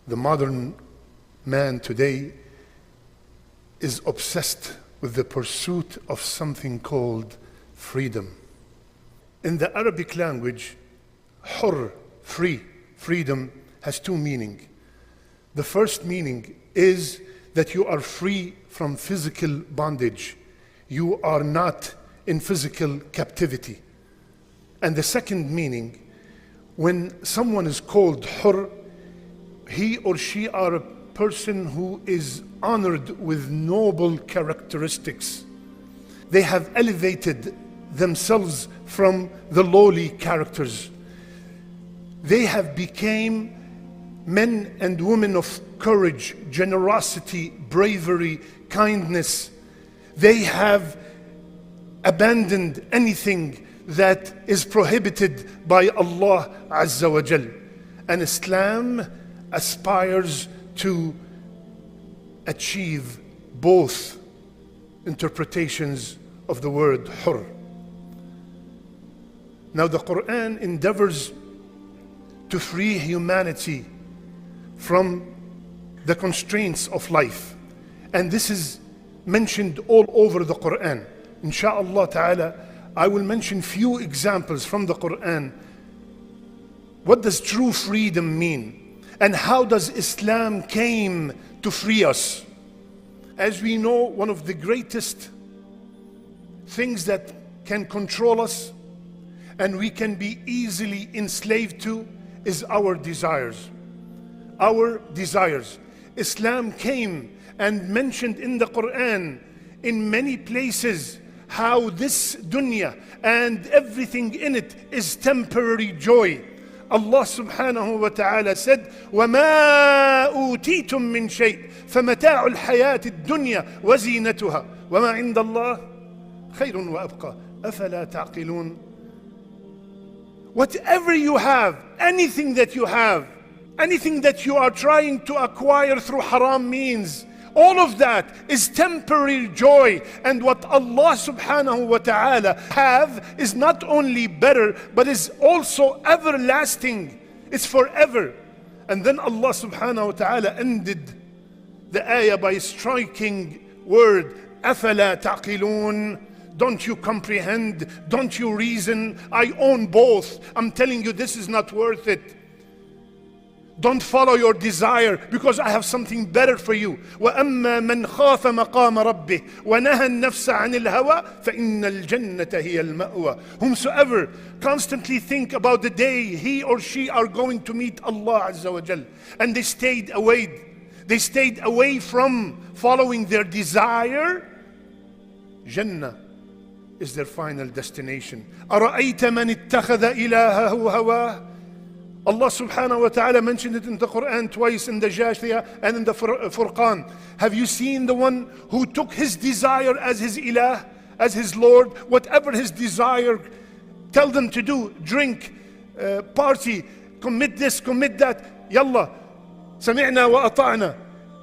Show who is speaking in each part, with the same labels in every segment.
Speaker 1: The modern man today is obsessed with the pursuit of something called freedom. In the Arabic language, hur, free, freedom, has two meanings. The first meaning is that you are free from physical bondage. You are not in physical captivity. And the second meaning, when someone is called hur, he or she are a person who is honored with noble characteristics. They have elevated themselves from the lowly characters. They have become men and women of courage, generosity, bravery, kindness. They have abandoned anything that is prohibited by Allah Azza wa Jal. And Islam aspires to achieve both interpretations of the word hur. Now the Quran endeavors to free humanity from the constraints of life. And this is mentioned all over the Quran. Insha'Allah ta'ala, I will mention few examples from the Quran. What does true freedom mean? And how does Islam came to free us? As we know, one of the greatest things that can control us and we can be easily enslaved to is our desires. Our desires. Islam came and mentioned in the Quran in many places how this dunya and everything in it is temporary joy. Allah subhanahu wa ta'ala said, وَمَا أُوتِيتُم مِّن شَيْءٍ فَمَتَاعُ الْحَيَاةِ الدُّنْيَا وَزِينَتُهَا وَمَا عِندَ اللَّهِ خَيْرٌ وَأَبْقَى أَفَلَا تَعْقِلُونَ. Whatever you have, anything that you have, anything that you are trying to acquire through haram means, all of that is temporary joy. And what Allah subhanahu wa ta'ala have is not only better, but is also everlasting. It's forever. And then Allah subhanahu wa ta'ala ended the ayah by striking word, أَفَلَا تَعْقِلُونَ. Don't you comprehend? Don't you reason? I own both. I'm telling you, this is not worth it. Don't follow your desire because I have something better for you. وَأَمَّا مَنْ خَافَ مَقَامَ رَبِّهِ وَنَهَى النَّفْسَ عَنِ الْهَوَى فَإِنَّ الْجَنَّةَ هِيَ الْمَأْوَى. Whomsoever constantly think about the day he or she are going to meet Allah Azza wa Jal, and they stayed away from following their desire, Jannah is their final destination. أَرَأَيْتَ مَنِ اتَّخَذَ إِلَهَهُ هَوَاهُ. Allah subhanahu wa ta'ala mentioned it in the Quran twice, in the Jashiyah and in the Furqan. Have you seen the one who took his desire as his ilah, as his Lord? Whatever his desire, tell them to do, drink, party, commit this, commit that. Yalla, sami'na wa ata'na.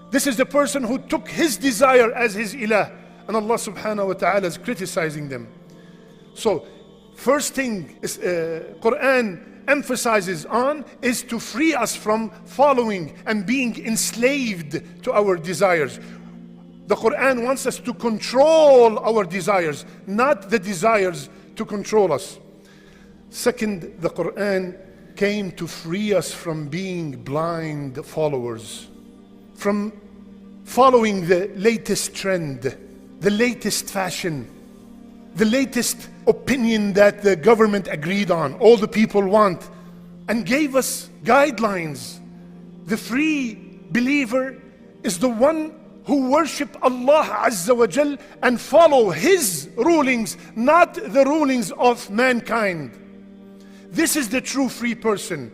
Speaker 1: This is the person who took his desire as his ilah. And Allah subhanahu wa ta'ala is criticizing them. So, first thing is Quran emphasizes on is to free us from following and being enslaved to our desires. The Quran wants us to control our desires, not the desires to control us. Second, the Quran came to free us from being blind followers, from following the latest trend, the latest fashion, the latest opinion that the government agreed on, all the people want, and gave us guidelines. The free believer is the one who worship Allah Azza wa Jal and follow His rulings, not the rulings of mankind. This is the true free person.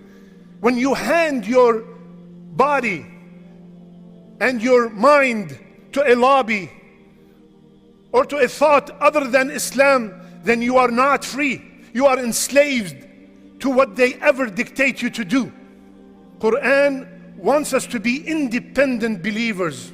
Speaker 1: When you hand your body and your mind to a lobby or to a thought other than Islam, then you are not free. You are enslaved to what they ever dictate you to do. Quran wants us to be independent believers,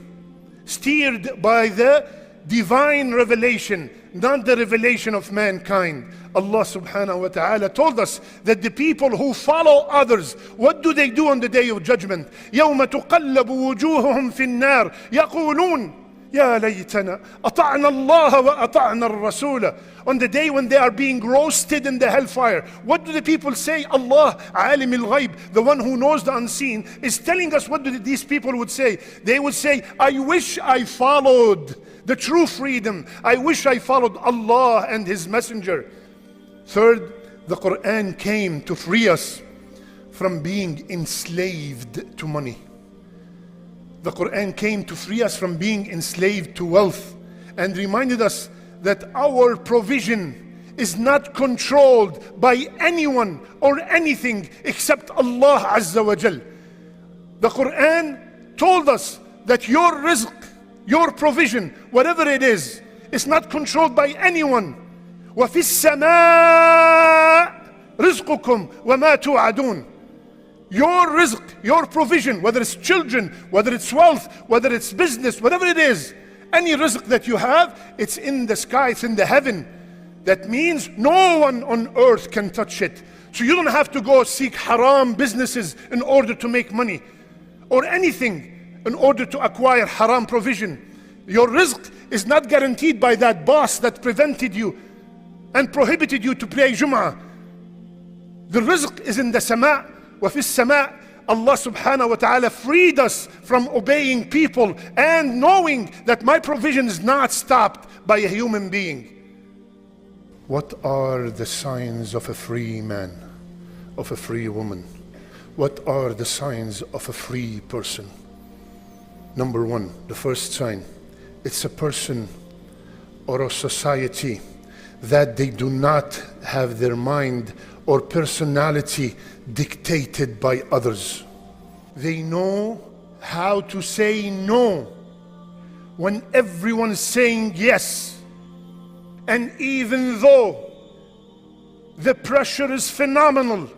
Speaker 1: steered by the divine revelation, not the revelation of mankind. Allah subhanahu wa ta'ala told us that the people who follow others, what do they do on the day of judgment? يَوْمَ تُقَلَّبُ وُجُوهُهُمْ فِي النَّارِ يَقُولُونَ يَا لَيْتَنَا أَطَعْنَا اللَّهَ وَأَطَعْنَا الرَّسُولَ. On the day when they are being roasted in the hellfire, what do the people say? Allah, عَالِمِ الْغَيْبِ, the one who knows the unseen, is telling us what these people would say. They would say, I wish I followed the true freedom. I wish I followed Allah and His Messenger. Third, the Quran came to free us from being enslaved to money. The Quran came to free us from being enslaved to wealth and reminded us that our provision is not controlled by anyone or anything except Allah Azza wa Jal. The Quran told us that your rizq, your provision, whatever it is not controlled by anyone. وَفِي السَّمَاءِ رِزْقُكُمْ وَمَا تُوعَدُونَ. Your rizq, your provision, whether it's children, whether it's wealth, whether it's business, whatever it is, any rizq that you have, it's in the sky, it's in the heaven. That means no one on earth can touch it. So you don't have to go seek haram businesses in order to make money, or anything in order to acquire haram provision. Your rizq is not guaranteed by that boss that prevented you and prohibited you to pray Jum'ah. The rizq is in the sama'. وَفِي السَّمَاءِ. Allah subhanahu wa ta'ala freed us from obeying people and knowing that my provision is not stopped by a human being. What are the signs of a free man, of a free woman? What are the signs of a free person? Number one, the first sign, it's a person or a society that they do not have their mind or personality dictated by others. They know how to say no when everyone is saying yes. And even though the pressure is phenomenal,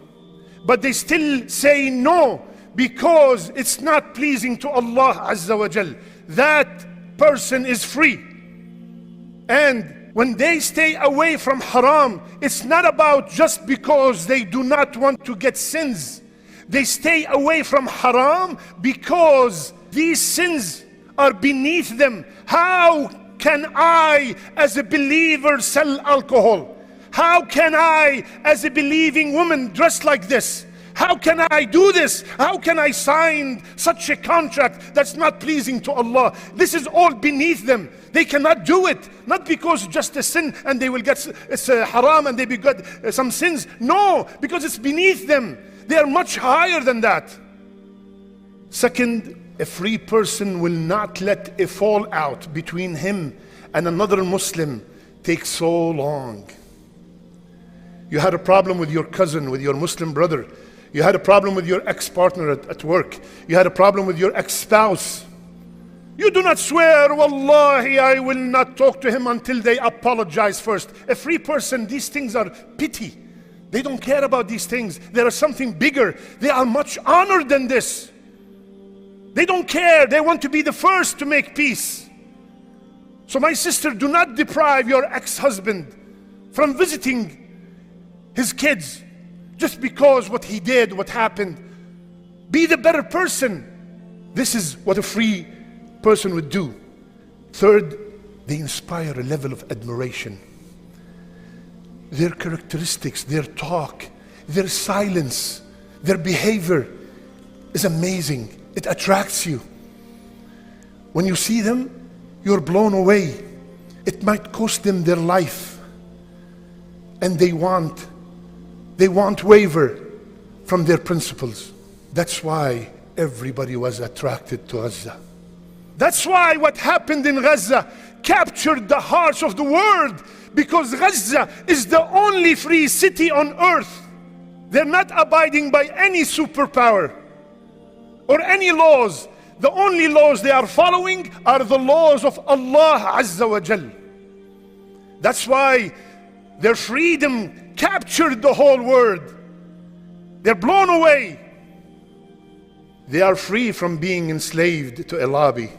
Speaker 1: but they still say no because it's not pleasing to Allah Azza wa Jal. That person is free. And when they stay away from haram, it's not about just because they do not want to get sins. They stay away from haram because these sins are beneath them. How can I, as a believer, sell alcohol? How can I, as a believing woman, dress like this? How can I do this? How can I sign such a contract that's not pleasing to Allah? This is all beneath them. They cannot do it, not because just a sin and they will get it's haram and they will get some sins. No, because it's beneath them. They are much higher than that. Second, a free person will not let a fallout between him and another Muslim take so long. You had a problem with your cousin, with your Muslim brother. You had a problem with your ex-partner at work. You had a problem with your ex-spouse. You do not swear, Wallahi, I will not talk to him until they apologize first. A free person, these things are petty. They don't care about these things. There is something bigger. They are much honored than this. They don't care. They want to be the first to make peace. So my sister, do not deprive your ex-husband from visiting his kids just because what he did, what happened. Be the better person. This is what a free person would do. Third, they inspire a level of admiration. Their characteristics, their talk, their silence, their behavior is amazing. It attracts you. When you see them, you're blown away. It might cost them their life, and they won't waver from their principles. That's why everybody was attracted to Gaza. That's why what happened in Gaza captured the hearts of the world, because Gaza is the only free city on earth. They're not abiding by any superpower or any laws. The only laws they are following are the laws of Allah Azza wa Jal. That's why their freedom captured the whole world. They're blown away. They are free from being enslaved to a lobby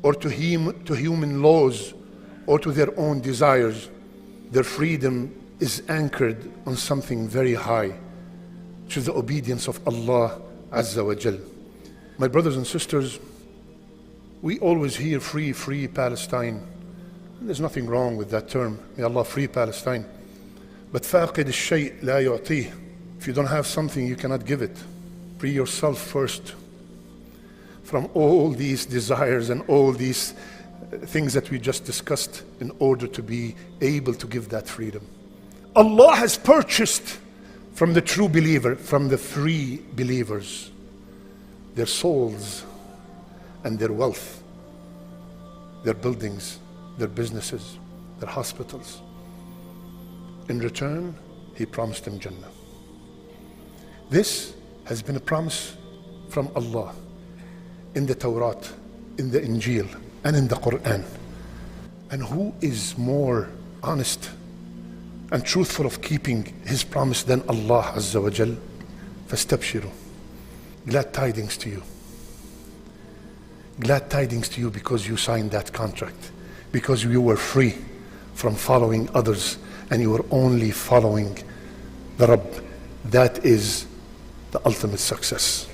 Speaker 1: or to human laws or to their own desires. Their freedom is anchored on something very high, which is the obedience of Allah Azza wa Jal. My brothers and sisters, we always hear free Palestine. There's nothing wrong with that term. May Allah free Palestine. But فاقد الشيء لا يعطيه. If you don't have something, you cannot give it. Free yourself first from all these desires and all these things that we just discussed in order to be able to give that freedom. Allah has purchased from the true believer, from the free believers, their souls and their wealth, their buildings, their businesses, their hospitals. In return, He promised them Jannah. This has been a promise from Allah in the Torah, in the Injil, and in the Quran. And who is more honest and truthful of keeping His promise than Allah Azza wa Jal? فَاسْتَبْشِرُوا. Glad tidings to you. Glad tidings to you because you signed that contract, because you were free from following others and you were only following the Rabb. That is the ultimate success.